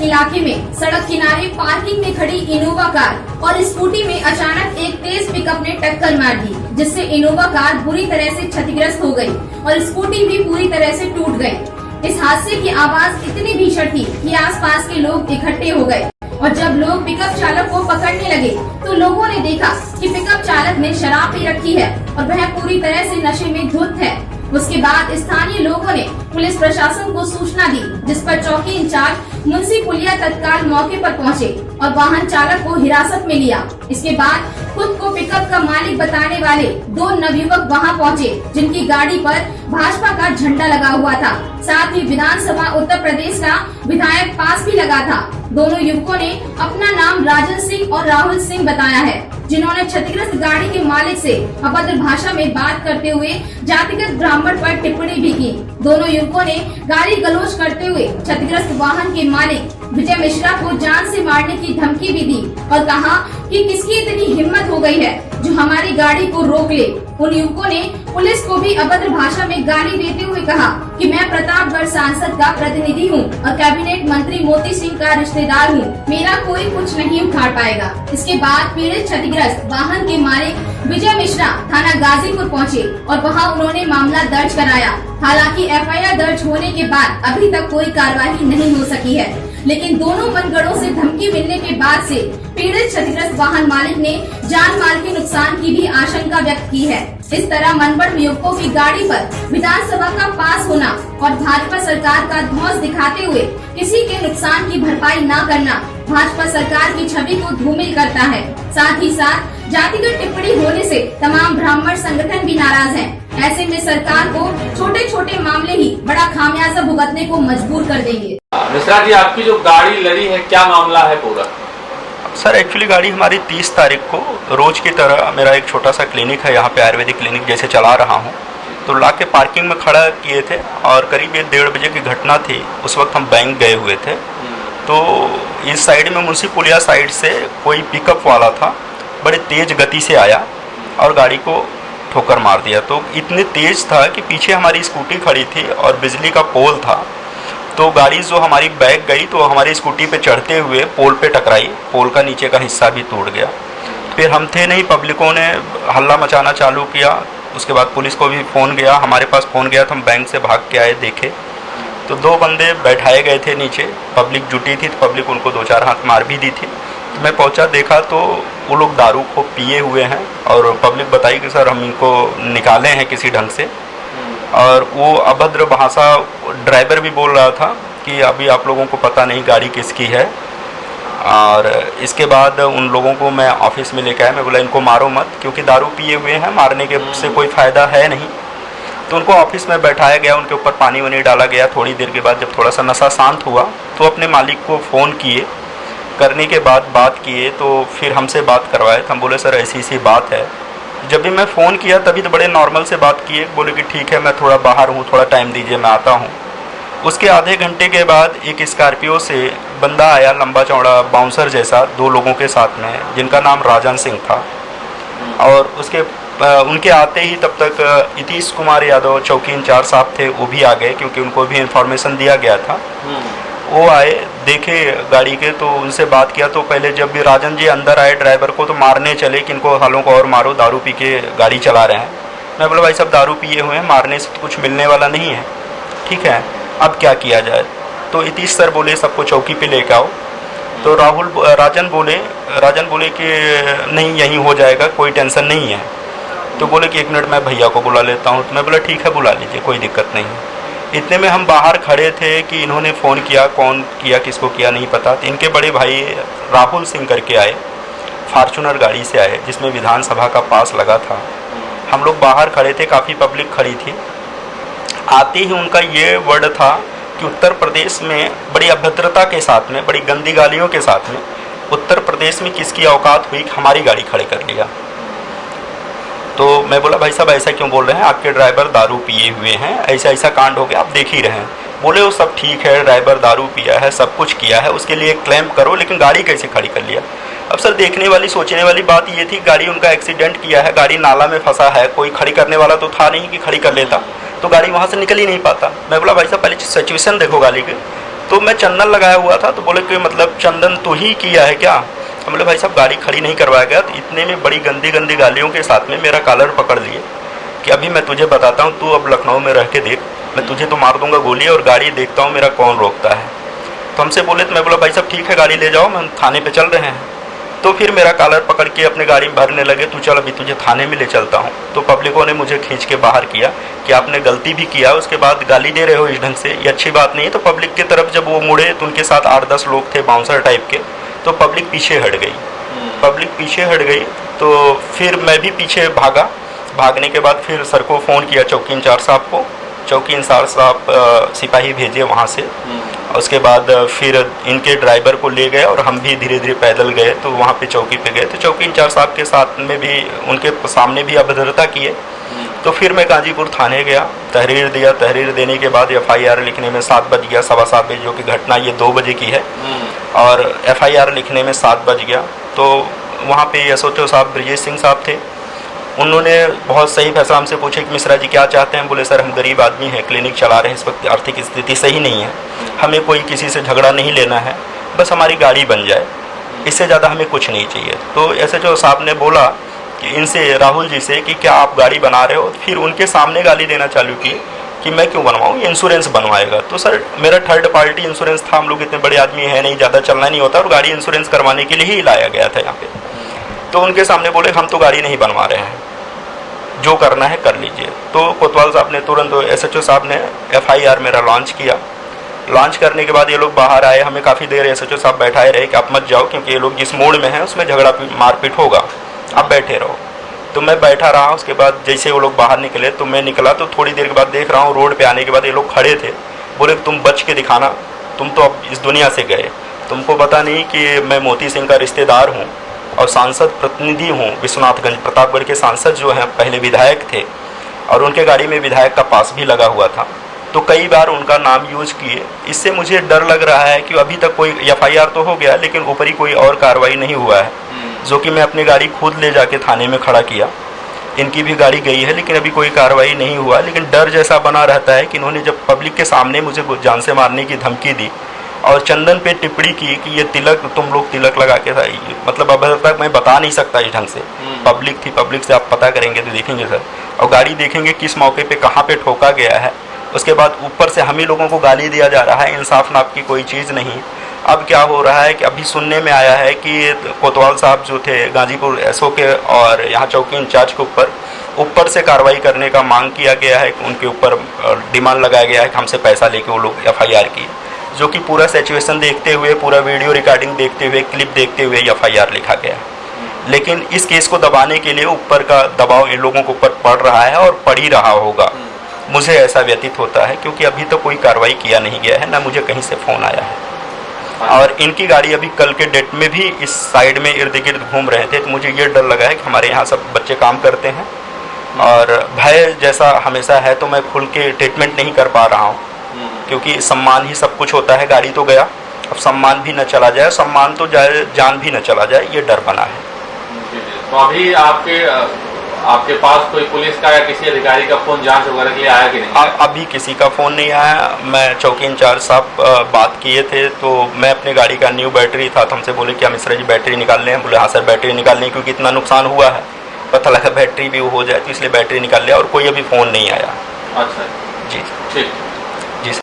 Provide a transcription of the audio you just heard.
इलाके में सड़क किनारे पार्किंग में खड़ी इनोवा कार और स्कूटी में अचानक एक तेज पिकअप ने टक्कर मार दी, जिससे इनोवा कार बुरी तरह से क्षतिग्रस्त हो गई और स्कूटी भी पूरी तरह से टूट गई। इस हादसे की आवाज इतनी भीषण थी कि आसपास के लोग इकट्ठे हो गए और जब लोग पिकअप चालक को पकड़ने लगे तो लोगों ने देखा कि पिकअप चालक ने शराब पी रखी है और वह पूरी तरह से नशे में धुत है। उसके बाद स्थानीय लोगों ने पुलिस प्रशासन को सूचना दी, जिस पर चौकी इंचार्ज मुंशी पुलिया तत्काल मौके पर पहुंचे और वाहन चालक को हिरासत में लिया। इसके बाद खुद को पिकअप का मालिक बताने वाले दो नवयुवक वहां पहुंचे, जिनकी गाड़ी पर भाजपा का झंडा लगा हुआ था। साथ ही विधानसभा उत्तर प्रदेश का विधायक पास भी लगा था। दोनों युवकों ने अपना नाम राजन सिंह और राहुल सिंह बताया है, जिन्होंने क्षतिग्रस्त गाड़ी के मालिक से अभद्र भाषा में बात करते हुए जातिगत ब्राह्मण पर टिप्पणी भी की। दोनों युवकों ने गाली गलौज करते हुए क्षतिग्रस्त वाहन के मालिक विजय मिश्रा को जान से मारने की धमकी भी दी और कहा कि किसकी इतनी हिम्मत हो गई है जो हमारी गाड़ी को रोक ले। उन युवकों ने पुलिस को भी अभद्र भाषा में गाली देते हुए कहा कि मैं प्रतापगढ़ सांसद का प्रतिनिधि हूं और कैबिनेट मंत्री मोती सिंह का रिश्तेदार हूं, मेरा कोई कुछ नहीं उखाड़ पाएगा। इसके बाद पीड़ित क्षतिग्रस्त वाहन के मालिक विजय मिश्रा थाना गाजीपुर पहुंचे और वहां उन्होंने मामला दर्ज कराया। हालांकि एफआईआर दर्ज होने के बाद अभी तक कोई कार्रवाई नहीं हो सकी है, लेकिन दोनों मनगढ़ों से धमकी मिलने के बाद से पीड़ित क्षतिग्रस्त वाहन मालिक ने जान माल के नुकसान की भी आशंका व्यक्त की है। इस तरह मनगढ़ युवकों की गाड़ी पर विधानसभा का पास होना और भाजपा सरकार का ध्वज दिखाते हुए किसी के नुकसान की भरपाई न करना भाजपा सरकार की छवि को धूमिल करता है। साथ ही साथ जातिगत टिप्पणी होने से तमाम ब्राह्मण संगठन भी नाराज हैं। ऐसे में सरकार को छोटे छोटे मामले ही बड़ा खामियाजा भुगतने को मजबूर कर देंगे। मिश्रा जी, आपकी जो गाड़ी लड़ी है, क्या मामला है पूरा? सर एक्चुअली गाड़ी हमारी 30 तारीख को रोज की तरह, मेरा एक छोटा सा क्लिनिक है यहाँ पे, आयुर्वेदिक क्लिनिक जैसे चला रहा हूँ, तो ला के पार्किंग में खड़ा किए थे और करीब 1:30 बजे की घटना थी। उस वक्त हम बैंक गए हुए थे, तो इस साइड में मुंशी पुलिया साइड से कोई पिकअप वाला था, बड़े तेज़ गति से आया और गाड़ी को ठोकर मार दिया। तो इतने तेज़ था कि पीछे हमारी स्कूटी खड़ी थी और बिजली का पोल था, तो गाड़ी जो हमारी बैक गई तो हमारी स्कूटी पे चढ़ते हुए पोल पे टकराई, पोल का नीचे का हिस्सा भी टूट गया। फिर हम थे नहीं, पब्लिकों ने हल्ला मचाना चालू किया। उसके बाद पुलिस को भी फ़ोन गया, हमारे पास फ़ोन गया, तो हम बैंक से भाग के आए, देखे तो 2 बंदे बैठाए गए थे नीचे, पब्लिक जुटी थी, तो पब्लिक उनको 2-4 हाथ मार भी दी थी। तो मैं पहुंचा, देखा तो वो लोग दारू को पिए हुए हैं और पब्लिक बताई कि सर हम इनको निकाले हैं किसी ढंग से। और वो अभद्र भाषा ड्राइवर भी बोल रहा था कि अभी आप लोगों को पता नहीं गाड़ी किसकी है। और इसके बाद उन लोगों को मैं ऑफिस में लेकर आया। मैं बोला इनको मारो मत, क्योंकि दारू पिए हुए हैं, मारने के से कोई फ़ायदा है नहीं। तो उनको ऑफिस में बैठाया गया, उनके ऊपर पानी वानी डाला गया। थोड़ी देर के बाद जब थोड़ा सा नशा शांत हुआ तो अपने मालिक को फ़ोन किए, करने के बाद बात किए, तो फिर हमसे बात करवाए। तो हम बोले सर ऐसी ऐसी बात है। जब भी मैं फ़ोन किया तभी तो बड़े नॉर्मल से बात किए, बोले कि ठीक है मैं थोड़ा बाहर हूँ, थोड़ा टाइम दीजिए मैं आता हूँ। उसके आधे घंटे के बाद एक स्कॉर्पियो से बंदा आया, लंबा चौड़ा बाउंसर जैसा, 2 लोगों के साथ में, जिनका नाम राजन सिंह था। और उनके आते ही तब तक इतीश कुमार यादव चौकी इंचार्ज साहब थे, वो भी आ गए, क्योंकि उनको भी इन्फॉर्मेशन दिया गया था। वो आए, देखे गाड़ी के, तो उनसे बात किया। तो पहले जब भी राजन जी अंदर आए ड्राइवर को, तो मारने चले कि इनको हालों को और मारो, दारू पी के गाड़ी चला रहे हैं। मैं बोला भाई सब दारू पिए हुए हैं, मारने से तो कुछ मिलने वाला नहीं है, ठीक है अब क्या किया जाए। तो इतीश सर बोले सबको चौकी पे लेकर आओ। तो राजन बोले कि नहीं यहीं हो जाएगा, कोई टेंशन नहीं है। तो बोले कि 1 मिनट मैं भैया को बुला लेता हूँ। तो मैं बोला ठीक है बुला लीजिए, कोई दिक्कत नहीं है। इतने में हम बाहर खड़े थे कि इन्होंने फ़ोन किया, कौन किया किसको किया नहीं पता। तो इनके बड़े भाई राहुल सिंह करके आए, फार्चूनर गाड़ी से आए, जिसमें विधानसभा का पास लगा था। हम लोग बाहर खड़े थे, काफ़ी पब्लिक खड़ी थी। आते ही उनका ये वर्ड था कि उत्तर प्रदेश में बड़ी अभद्रता के साथ में, बड़ी गंदी गालियों के साथ में, उत्तर प्रदेश में किसकी औकात हुई कि हमारी गाड़ी खड़े कर लिया। तो मैं बोला भाई साहब ऐसा क्यों बोल रहे हैं, आपके ड्राइवर दारू पिए हुए हैं, ऐसा ऐसा कांड हो गया, आप देख ही रहे हैं। बोले वो सब ठीक है, ड्राइवर दारू पिया है, सब कुछ किया है, उसके लिए क्लेम करो, लेकिन गाड़ी कैसे खड़ी कर लिया। अब सर देखने वाली सोचने वाली बात ये थी, गाड़ी उनका एक्सीडेंट किया है, गाड़ी नाला में फंसा है, कोई खड़ी करने वाला तो था नहीं कि खड़ी कर लेता, तो गाड़ी वहाँ से निकल ही नहीं पाता। मैं बोला भाई साहब पहले सिचुएशन देखो गाड़ी की। तो मैं चंदन लगाया हुआ था, तो बोले कि मतलब चंदन तू ही किया है क्या? तो बोले भाई साहब गाड़ी खड़ी नहीं करवाया गया। तो इतने में बड़ी गंदी गंदी गालियों के साथ में मेरा कॉलर पकड़ लिए कि अभी मैं तुझे बताता हूँ, तू अब लखनऊ में रह के देख, मैं तुझे तो मार दूंगा गोली और गाड़ी देखता हूँ मेरा कौन रोकता है। तो हमसे बोले, तो मैं बोला भाई साहब ठीक है गाड़ी ले जाओ, हम थाने पे चल रहे हैं। तो फिर मेरा कॉलर पकड़ के अपने गाड़ी में भरने लगे, तू चल अभी तुझे थाने में ले चलता हूँ। तो पब्लिकों ने मुझे खींच के बाहर किया कि आपने गलती भी किया, उसके बाद गाली दे रहे हो इस ढंग से, ये अच्छी बात नहीं है। तो पब्लिक की तरफ जब वो मुड़े तो उनके साथ 8-10 लोग थे बाउंसर टाइप के, तो पब्लिक पीछे हट गई। पब्लिक पीछे हट गई तो फिर मैं भी पीछे भागा। भागने के बाद फिर सर को फ़ोन किया, चौकी इंचार्ज साहब को। चौकी इंचार्ज साहब सिपाही भेजे वहाँ से। उसके बाद फिर इनके ड्राइवर को ले गए और हम भी धीरे धीरे पैदल गए। तो वहाँ पे चौकी पे गए तो चौकी इंचार्ज साहब के साथ में भी उनके सामने भी अभद्रता किए। तो फिर मैं गाजीपुर थाने गया, तहरीर दिया। तहरीर देने के बाद FIR लिखने में 7 बज गया, 7:15 बजे, जो कि घटना ये 2 बजे की है, और FIR लिखने में 7 बज गया। तो वहाँ पे SHO साहब ब्रजेश सिंह साहब थे, उन्होंने बहुत सही फैसला हमसे पूछे कि मिश्रा जी क्या चाहते हैं। बोले सर हम गरीब आदमी हैं, क्लिनिक चला रहे हैं, इस वक्त आर्थिक स्थिति सही नहीं है, हमें कोई किसी से झगड़ा नहीं लेना है, बस हमारी गाड़ी बन जाए, इससे ज़्यादा हमें कुछ नहीं चाहिए। तो SHO साहब ने बोला कि इनसे, राहुल जी से, कि क्या आप गाड़ी बना रहे हो? फिर उनके सामने गाली देना चालू की कि मैं क्यों बनवाऊँ, ये इंश्योरेंस बनवाएगा। तो सर मेरा थर्ड पार्टी इंश्योरेंस था, हम लोग इतने बड़े आदमी हैं नहीं, ज़्यादा चलना नहीं होता, और गाड़ी इंश्योरेंस करवाने के लिए ही लाया गया था यहाँ पे। तो उनके सामने बोले हम तो गाड़ी नहीं बनवा रहे हैं, जो करना है कर लीजिए। तो कोतवाल साहब ने तुरंत, SHO साहब ने FIR मेरा लॉन्च किया। लॉन्च करने के बाद ये लोग बाहर आए, हमें काफ़ी देर SHO साहब बैठाए रहे कि आप मत जाओ, क्योंकि ये लोग जिस मोड़ में हैं उसमें झगड़ा मारपीट होगा, आप बैठे रहो। तो मैं बैठा रहा। उसके बाद जैसे वो लोग बाहर निकले तो मैं निकला, तो थोड़ी देर के बाद देख रहा हूँ रोड पे आने के बाद ये लोग खड़े थे। बोले तुम बच के दिखाना, तुम तो अब इस दुनिया से गए, तुमको पता नहीं कि मैं मोती सिंह का रिश्तेदार हूँ और सांसद प्रतिनिधि हूँ। विश्वनाथगंज प्रतापगढ़ के सांसद जो हैं पहले विधायक थे, और उनके गाड़ी में विधायक का पास भी लगा हुआ था, तो कई बार उनका नाम यूज किए। इससे मुझे डर लग रहा है कि अभी तक कोई FIR तो हो गया, लेकिन ऊपरी कोई और कार्रवाई नहीं हुआ है, जो कि मैं अपनी गाड़ी खुद ले जाके थाने में खड़ा किया। इनकी भी गाड़ी गई है, लेकिन अभी कोई कार्रवाई नहीं हुआ। लेकिन डर जैसा बना रहता है कि इन्होंने जब पब्लिक के सामने मुझे जान से मारने की धमकी दी और चंदन पे टिप्पणी की कि ये तिलक, तुम लोग तिलक लगा के था, मतलब अब तक मैं बता नहीं सकता इस ढंग से। पब्लिक थी, पब्लिक से आप पता करेंगे तो देखेंगे सर, और गाड़ी देखेंगे किस मौके पे कहाँ पे ठोका गया है। उसके बाद ऊपर से हम ही लोगों को गाली दिया जा रहा है, इंसाफ नाप की कोई चीज़ नहीं। अब क्या हो रहा है कि अभी सुनने में आया है कि कोतवाल साहब जो थे गाजीपुर SO के और यहाँ चौकी इंचार्ज के ऊपर से कार्रवाई करने का मांग किया गया है, उनके ऊपर डिमांड लगाया गया है कि हमसे पैसा लेके वो लोग FIR की, जो कि पूरा सिचुएशन देखते हुए, पूरा वीडियो रिकॉर्डिंग देखते हुए, क्लिप देखते हुए FIR लिखा गया। लेकिन इस केस को दबाने के लिए ऊपर का दबाव इन लोगों के ऊपर पड़ रहा है और पड़ ही रहा होगा, मुझे ऐसा व्यतीत होता है, क्योंकि अभी तो कोई कार्रवाई किया नहीं गया है, ना मुझे कहीं से फ़ोन आया है। और इनकी गाड़ी अभी कल के डेट में भी इस साइड में इर्द गिर्द घूम रहे थे, तो मुझे ये डर लगा है कि हमारे यहाँ सब बच्चे काम करते हैं और भय जैसा हमेशा है, तो मैं खुल के ट्रीटमेंट नहीं कर पा रहा हूँ, क्योंकि सम्मान ही सब कुछ होता है। गाड़ी तो गया, अब सम्मान भी न चला जाए, सम्मान तो जाए, जान भी न चला जाए, ये डर बना है। तो अभी आपके पास कोई पुलिस का या किसी अधिकारी का फोन जांच वगैरह के लिए आया कि नहीं? अभी किसी का फ़ोन नहीं आया। मैं चौकी इंचार्ज साहब बात किए थे, तो मैं अपनी गाड़ी का न्यू बैटरी था, तो हमसे बोले क्या मिश्रा जी बैटरी निकालने हैं? बोले हाँ सर बैटरी निकालने, क्योंकि इतना नुकसान हुआ है, पता लगा बैटरी भी हो जाए, तो इसलिए बैटरी निकाल लिया, और कोई अभी फ़ोन नहीं आया। अच्छा जी ठीक जी।